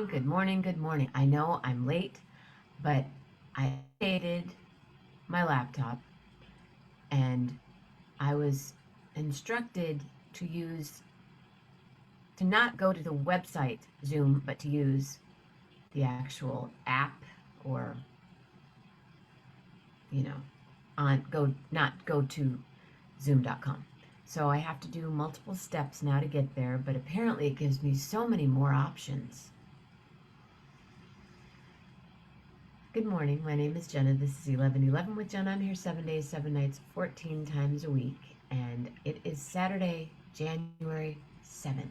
morning, good morning, good morning. I know I'm late, but I updated my laptop and I was instructed to not go to the website Zoom, but to use the actual app or, you know, not go to zoom.com. So I have to do multiple steps now to get there, but apparently it gives me so many more options. Good morning. My name is Jenna. This is 11:11 with Jenna. I'm here 7 days, 7 nights, 14 times a week. And it is Saturday, January 7th.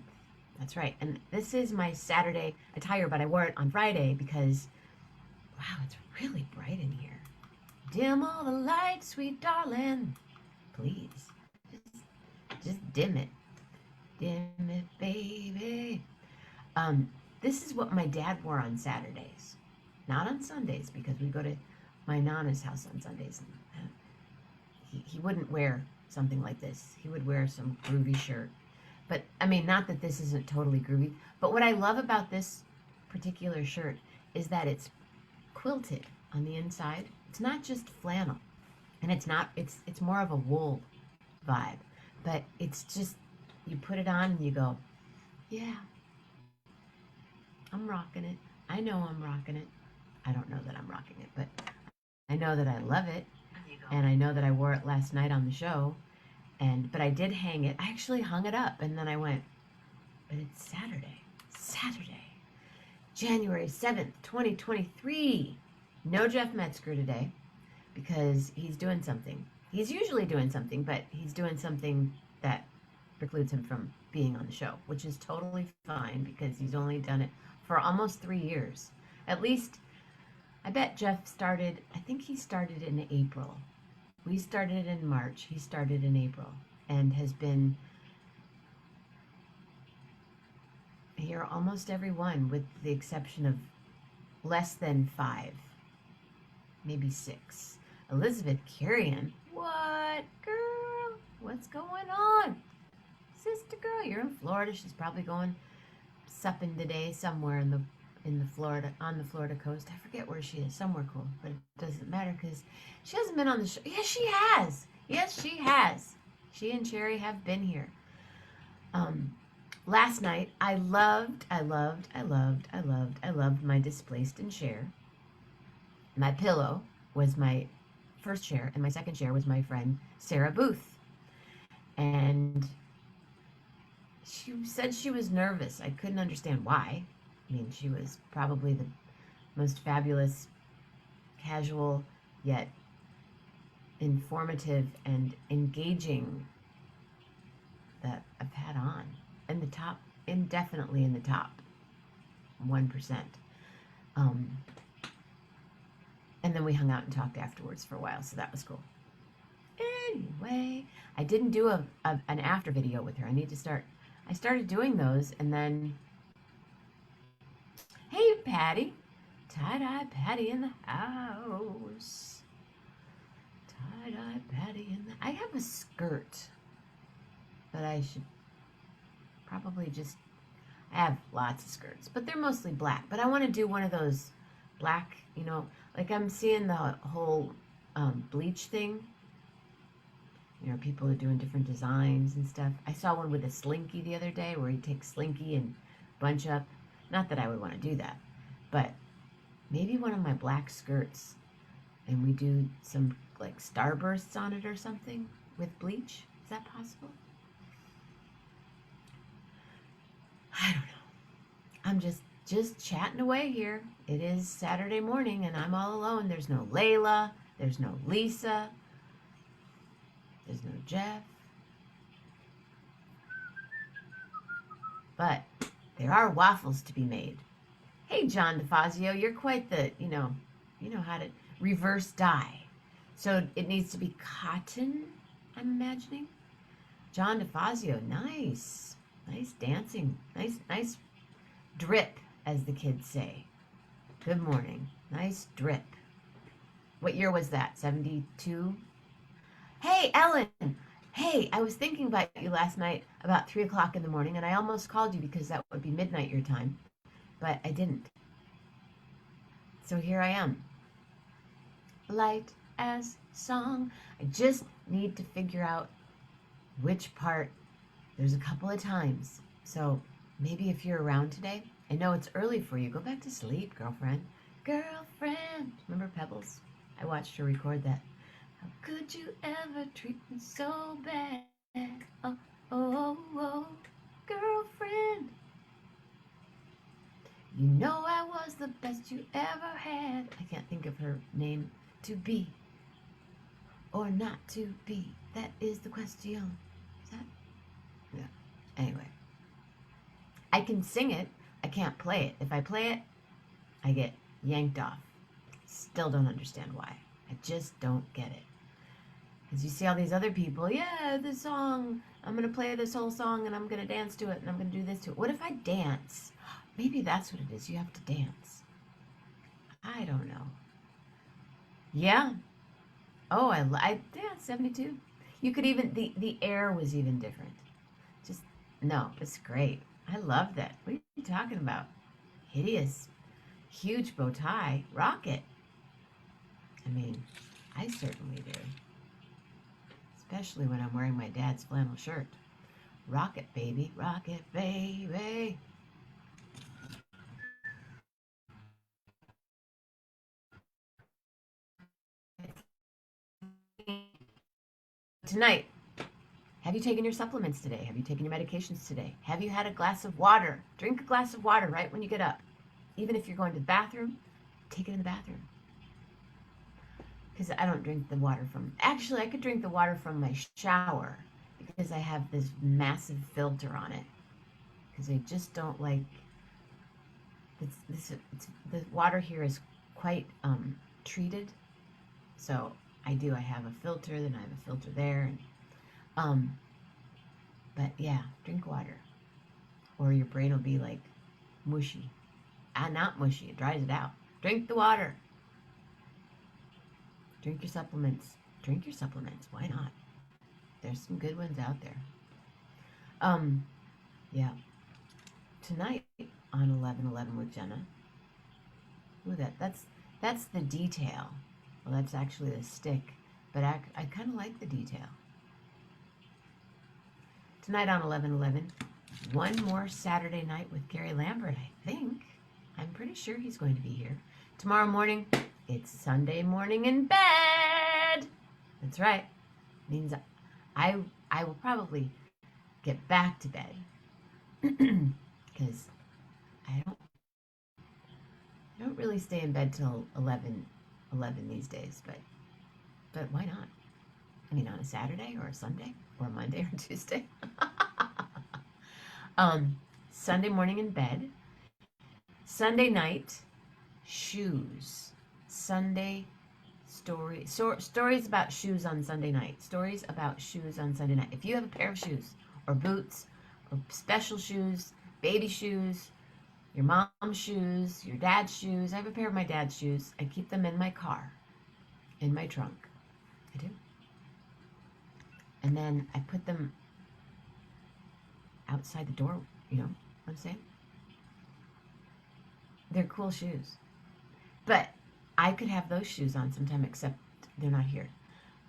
That's right. And this is my Saturday attire, but I wore it on Friday because, wow, it's really bright in here. Dim all the lights, sweet darling. Please. Just dim it. Dim it, baby. This is what my dad wore on Saturdays. Not on Sundays, because we go to my Nana's house on Sundays. He wouldn't wear something like this. He would wear some groovy shirt. But, I mean, not that this isn't totally groovy, but what I love about this particular shirt is that it's quilted on the inside. It's not just flannel. And it's more of a wool vibe. But it's just, you put it on and you go, yeah, I'm rocking it. I know I'm rocking it. I don't know that I'm rocking it, but I know that I love it. And I know that I wore it last night on the show. But I did hang it. I actually hung it up and then I went, but it's Saturday, January 7th, 2023. No Jeff Metzger today because he's doing something. He's usually doing something, but he's doing something that precludes him from being on the show, which is totally fine because he's only done it for almost 3 years. At least, I bet Jeff started, I think he started in April. We started in March. He started in April and has been here almost every one with the exception of less than 5, maybe 6. Elizabeth Carrion. What, girl? What's going on? Sister girl, you're in Florida. She's probably going supping today somewhere on the Florida coast. I forget where she is. Somewhere cool, but it doesn't matter because she hasn't been on the show. Yes, she has. Yes, she has. She and Cherry have been here. Last night, I loved my Displaced and Share. My pillow was my first share, and my second share was my friend Sarah Booth. And she said she was nervous. I couldn't understand why. I mean, she was probably the most fabulous, casual, yet informative and engaging that I've had on. Indefinitely in the top 1%. And then we hung out and talked afterwards for a while, so that was cool. Anyway, I didn't do an after video with her. I started doing those, and then, hey, Patty. Tie-dye Patty in the house. Tie-dye Patty in the... I have a skirt that I should probably just... I have lots of skirts, but they're mostly black. But I want to do one of those black, like I'm seeing the whole bleach thing. People are doing different designs and stuff. I saw one with a slinky the other day where you take slinky and bunch up. Not that I would want to do that, but maybe one of my black skirts and we do some like starbursts on it or something with bleach. Is that possible? I don't know. I'm just chatting away here. It is Saturday morning and I'm all alone. There's no Layla. There's no Lisa. There's no Jeff. But there are waffles to be made. Hey, John DeFazio, you're quite the, you know how to reverse dye. So it needs to be cotton, I'm imagining. John DeFazio, nice. Nice dancing. Nice drip, as the kids say. Good morning. Nice drip. What year was that? 72? Hey, Ellen. Hey, I was thinking about you last night about 3 o'clock in the morning, and I almost called you because that would be midnight your time. but I didn't. So here I am, light as song. I just need to figure out which part. There's a couple of times. So maybe if you're around today, I know it's early for you. Go back to sleep, girlfriend. Girlfriend. Remember Pebbles? I watched her record that. How could you ever treat me so bad? Oh, oh, oh, girlfriend. You know I was the best you ever had. I can't think of her name. To be or not to be. That is the question. Is that? Yeah. Anyway, I can sing it. I can't play it. If I play it, I get yanked off. Still don't understand why. I just don't get it. Because you see all these other people, yeah, this song, I'm going to play this whole song and I'm going to dance to it and I'm going to do this to it. What if I dance? Maybe that's what it is. You have to dance. I don't know. Yeah. Oh, I danced 72. You could even, the air was even different. Just, no, it's great. I love that. What are you talking about? Hideous. Huge bow tie. Rocket. I mean, I certainly do. Especially when I'm wearing my dad's flannel shirt. Rocket, baby. Rocket, baby. Tonight, have you taken your supplements today? Have you taken your medications today? Have you had a glass of water? Drink a glass of water right when you get up. Even if you're going to the bathroom, take it in the bathroom. Because I don't drink the water from. Actually, I could drink the water from my shower because I have this massive filter on it. Because I just don't like. The water here is quite treated, so I do. I have a filter, then I have a filter there, and um. But yeah, drink water, or your brain will be like mushy. Ah, not mushy. It dries it out. Drink the water. Drink your supplements. Drink your supplements. Why not? There's some good ones out there. Um, yeah. Tonight on 11:11 with Jenna. Ooh, that's the detail. Well, that's actually the stick, but I kind of like the detail. Tonight on 11:11, one more Saturday night with Gary Lambert. I think. I'm pretty sure he's going to be here. Tomorrow morning, it's Sunday morning in bed. That's right. Means I will probably get back to bed because I don't really stay in bed till 11 these days, but why not? I mean, on a Saturday or a Sunday or a Monday or Tuesday. um, Sunday morning in bed. Sunday night, shoes. Sunday stories about shoes on Sunday night. Stories about shoes on Sunday night. If you have a pair of shoes or boots or special shoes, baby shoes, your mom's shoes, your dad's shoes. I have a pair of my dad's shoes. I keep them in my car, in my trunk. I do. And then I put them outside the door, you know what I'm saying? They're cool shoes. But I could have those shoes on sometime, except they're not here.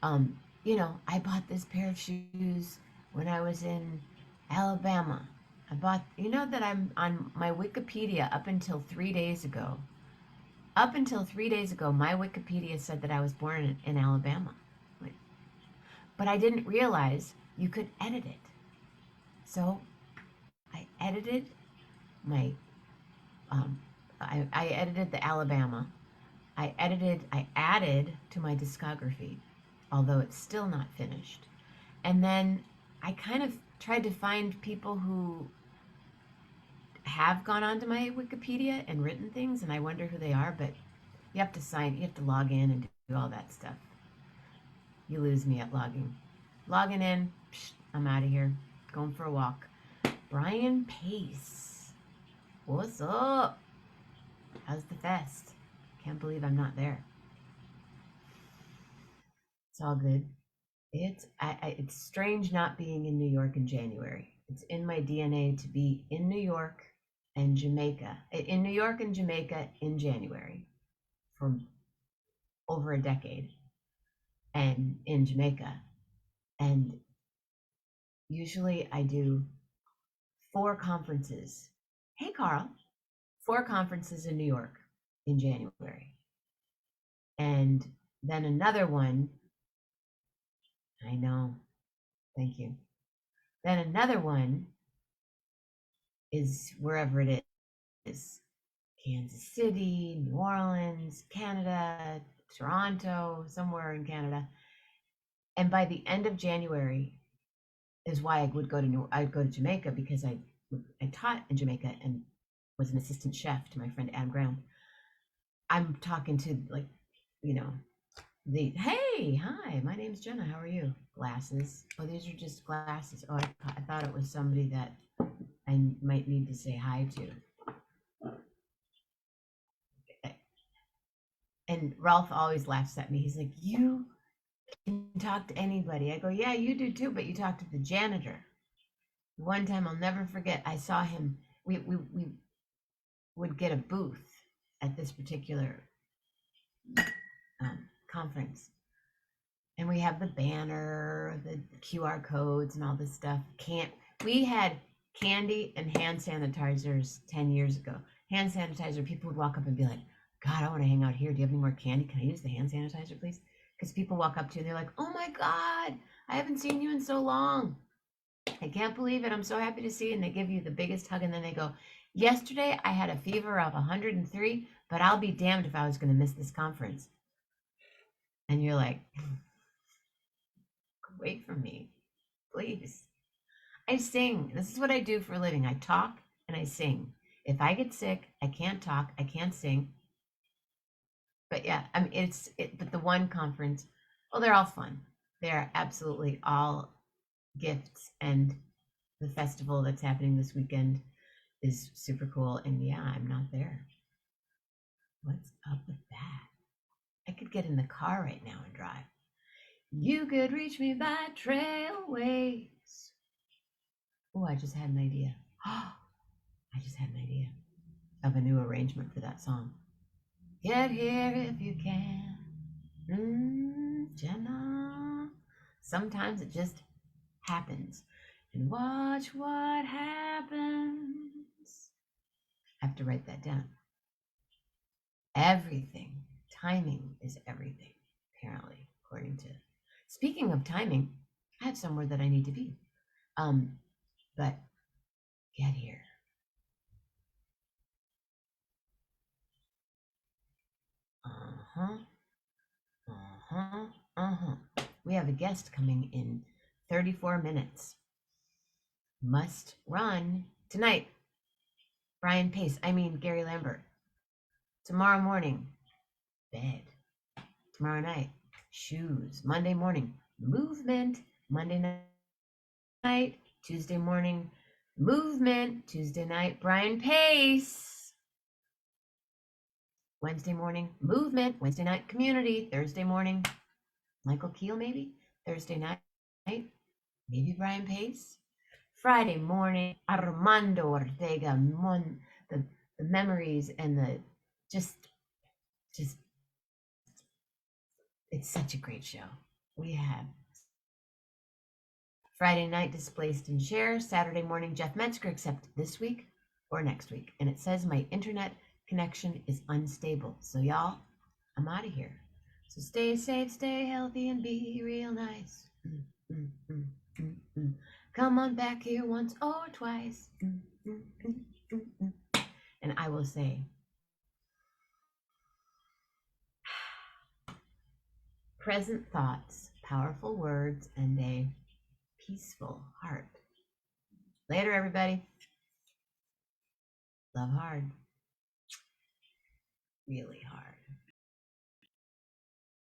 I bought this pair of shoes when I was in Alabama. That I'm on my Wikipedia up until 3 days ago. Up until 3 days ago, my Wikipedia said that I was born in Alabama. But I didn't realize you could edit it. So I edited my, I edited the Alabama. I added to my discography, although it's still not finished. And then I kind of tried to find people who have gone onto my Wikipedia and written things, and I wonder who they are, but you have to log in and do all that stuff. You lose me at logging. Logging in, I'm out of here. Going for a walk. Brian Pace. What's up? How's the fest? Can't believe I'm not there. It's all good. It's strange not being in New York in January. It's in my DNA to be in New York and Jamaica, in New York and Jamaica in January for over a decade, and in Jamaica. And usually I do 4 conferences. Hey, Carl, 4 conferences in New York in January. And then another one, I know, thank you. Then another one is wherever it is, Kansas City, New Orleans, Canada, Toronto, somewhere in Canada. And by the end of January is why I'd go to Jamaica, because I taught in Jamaica and was an assistant chef to my friend Adam Brown. I'm talking to, like, you know, hey, hi, my name's Jenna. How are you? Glasses. Oh, these are just glasses. Oh, I thought it was somebody that I might need to say hi to. And Ralph always laughs at me. He's like, you can talk to anybody. I go, yeah, you do too, but you talk to the janitor. One time I'll never forget, I saw him. We would get a booth at this particular conference. And we have the banner, the QR codes, and all this stuff. We had candy and hand sanitizers 10 years ago. Hand sanitizer, people would walk up and be like, God, I want to hang out here. Do you have any more candy? Can I use the hand sanitizer, please? Because people walk up to you and they're like, oh my God, I haven't seen you in so long. I can't believe it. I'm so happy to see you. And they give you the biggest hug. And then they go, yesterday I had a fever of 103, but I'll be damned if I was going to miss this conference. And you're like, wait for me, please. I sing. This is what I do for a living. I talk and I sing. If I get sick, I can't talk, I can't sing. But yeah, I mean, but the one conference, well, they're all fun. They're absolutely all gifts. And the festival that's happening this weekend is super cool. And yeah, I'm not there. What's up with that? I could get in the car right now and drive. You could reach me by trailways. Oh, I just had an idea. I just had an idea of a new arrangement for that song. Get here if you can. Jenna. Sometimes it just happens. And watch what happens. I have to write that down. Everything. Timing is everything, apparently, according to. Speaking of timing, I have somewhere that I need to be. But get here. We have a guest coming in 34 minutes. Must run tonight. Brian Pace, Gary Lambert. Tomorrow morning, bed. Tomorrow night, shoes. Monday morning, movement. Monday night, Tuesday morning, movement. Tuesday night, Brian Pace. Wednesday morning, movement. Wednesday night, community. Thursday morning, Michael Keel, maybe. Thursday night, maybe Brian Pace. Friday morning, Armando Ortega. The memories and the just it's such a great show. We have Friday night, Displaced and Share. Saturday morning, Jeff Metzger, except this week or next week. And it says my internet connection is unstable. So y'all, I'm out of here. So stay safe, stay healthy, and be real nice. Come on back here once or twice. And I will say, present thoughts, powerful words, and a peaceful heart. Later, everybody. Love hard. Really hard.